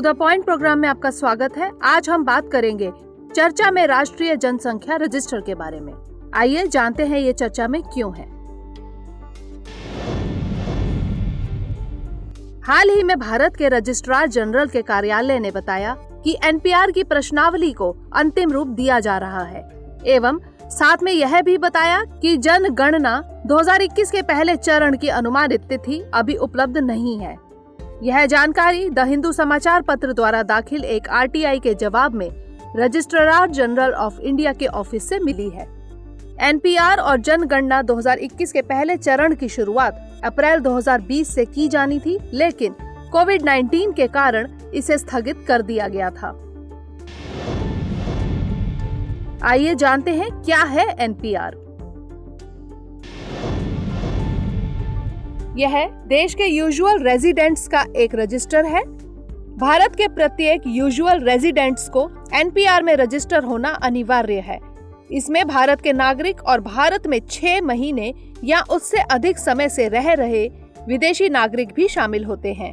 The point programme में आपका स्वागत है। आज हम बात करेंगे चर्चा में राष्ट्रीय जनसंख्या रजिस्टर के बारे में। आइए जानते हैं ये चर्चा में क्यों है। हाल ही में भारत के रजिस्ट्रार जनरल के कार्यालय ने बताया कि एनपीआर की प्रश्नावली को अंतिम रूप दिया जा रहा है एवं साथ में यह भी बताया कि जनगणना 2021 के पहले चरण की अनुमानित तिथि अभी उपलब्ध नहीं है। यह जानकारी द हिंदू समाचार पत्र द्वारा दाखिल एक आरटीआई के जवाब में रजिस्ट्रार जनरल ऑफ इंडिया के ऑफिस से मिली है। एनपीआर और जनगणना 2021 के पहले चरण की शुरुआत अप्रैल 2020 से की जानी थी, लेकिन कोविड-19 के कारण इसे स्थगित कर दिया गया था। आइए जानते हैं क्या है एनपीआर। यह देश के यूजुअल रेजिडेंट्स का एक रजिस्टर है। भारत के प्रत्येक यूजुअल रेजिडेंट्स को एनपीआर में रजिस्टर होना अनिवार्य है। इसमें भारत के नागरिक और भारत में 6 महीने या उससे अधिक समय से रह रहे विदेशी नागरिक भी शामिल होते हैं।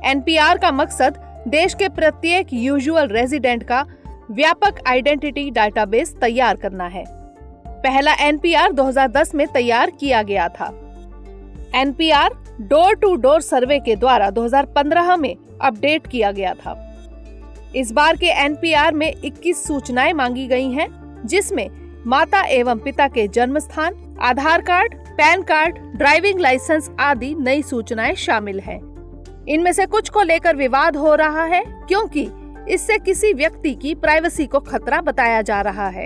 एनपीआर का मकसद देश के प्रत्येक यूजुअल रेजिडेंट का व्यापक आइडेंटिटी डाटाबेस तैयार करना है। पहला एनपीआर 2010 में तैयार किया गया था। NPR door to door survey के द्वारा 2015 में अपडेट किया गया था। इस बार के एनपीआर में 21 सूचनाएं मांगी गई हैं, जिसमें माता एवं पिता के जन्म स्थान, Aadhaar card, PAN card, driving licence आदि नई सूचनाएं शामिल हैं। इनमें से कुछ को लेकर विवाद हो रहा है, क्योंकि इससे किसी व्यक्ति की प्राइवेसी को खतरा बताया जा रहा है।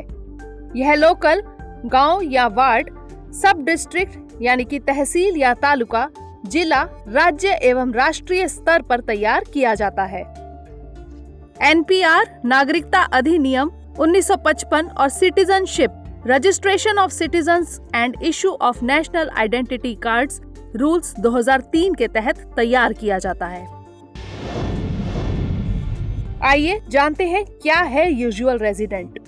यह लोकल, गांव या वार्ड, सब डिस्ट्रिक्ट यानी कि तहसील या तालुका, जिला, राज्य एवं राष्ट्रीय स्तर पर तैयार किया जाता है। एनपीआर नागरिकता अधिनियम 1955 और citizenship registration of citizens and issue of national identity cards rules 2003 के तहत तैयार किया जाता है। आइए जानते हैं क्या है usual resident.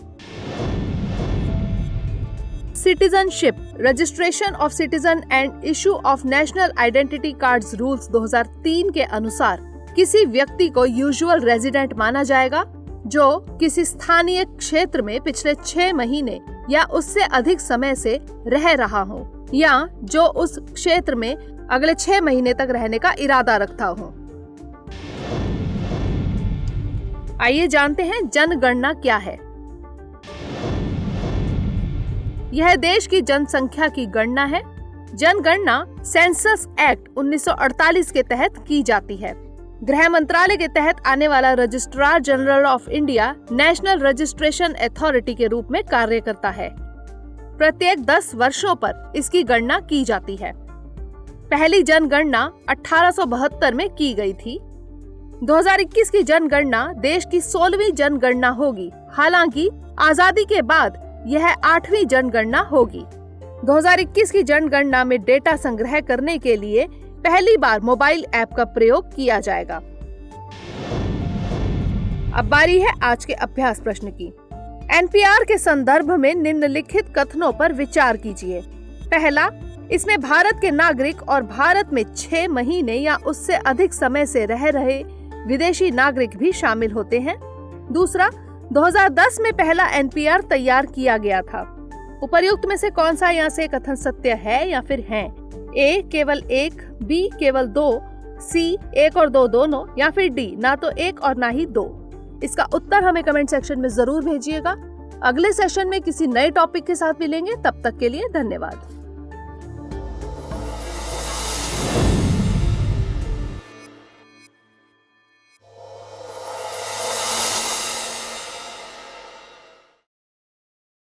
Citizenship registration of citizen and issue of national identity cards rules 2003 के अनुसार किसी व्यक्ति को यूजुअल रेजिडेंट माना जाएगा जो किसी स्थानीय क्षेत्र में पिछले 6 महीने या उससे अधिक समय से रह रहा हो या जो उस क्षेत्र में अगले 6 महीने तक रहने का इरादा रखता हो। आइए जानते हैं जनगणना क्या है। यह देश की जनसंख्या की गणना है। जनगणना सेंसस एक्ट 1948 के तहत की जाती है। गृह मंत्रालय के तहत आने वाला registrar general of India national registration authority के रूप में कार्य करता है। प्रत्येक 10 वर्षों पर इसकी गणना की जाती है। पहली जनगणना 1872 में की गई थी। 2021 की जनगणना देश की 16वीं जनगणना होगी। हालांकि आजादी के बाद यह 8वीं जनगणना होगी। 2021 की जनगणना में डेटा संग्रह करने के लिए पहली बार मोबाइल ऐप का प्रयोग किया जाएगा। अब बारी है आज के अभ्यास प्रश्न की। एनपीआर के संदर्भ में निम्नलिखित कथनों पर विचार कीजिए। पहला, इसमें भारत के नागरिक और भारत में 6 महीने या उससे अधिक समय से रह रहे विदेशी नागरिक भी शामिल होते हैं। दूसरा, 2010 में पहला एनपीआर तैयार किया गया था। उपर्युक्त में से कौन सा यहाँ से कथन सत्य है या फिर है? ए केवल 1, बी केवल 2, सी 1 और 2 दोनों, या फिर डी ना तो 1 और ना ही 2। इसका उत्तर हमें कमेंट सेक्शन में जरूर भेजिएगा। अगले सेशन में किसी नए टॉपिक के साथ मिलेंगे। तब तक के लिए धन्यवाद।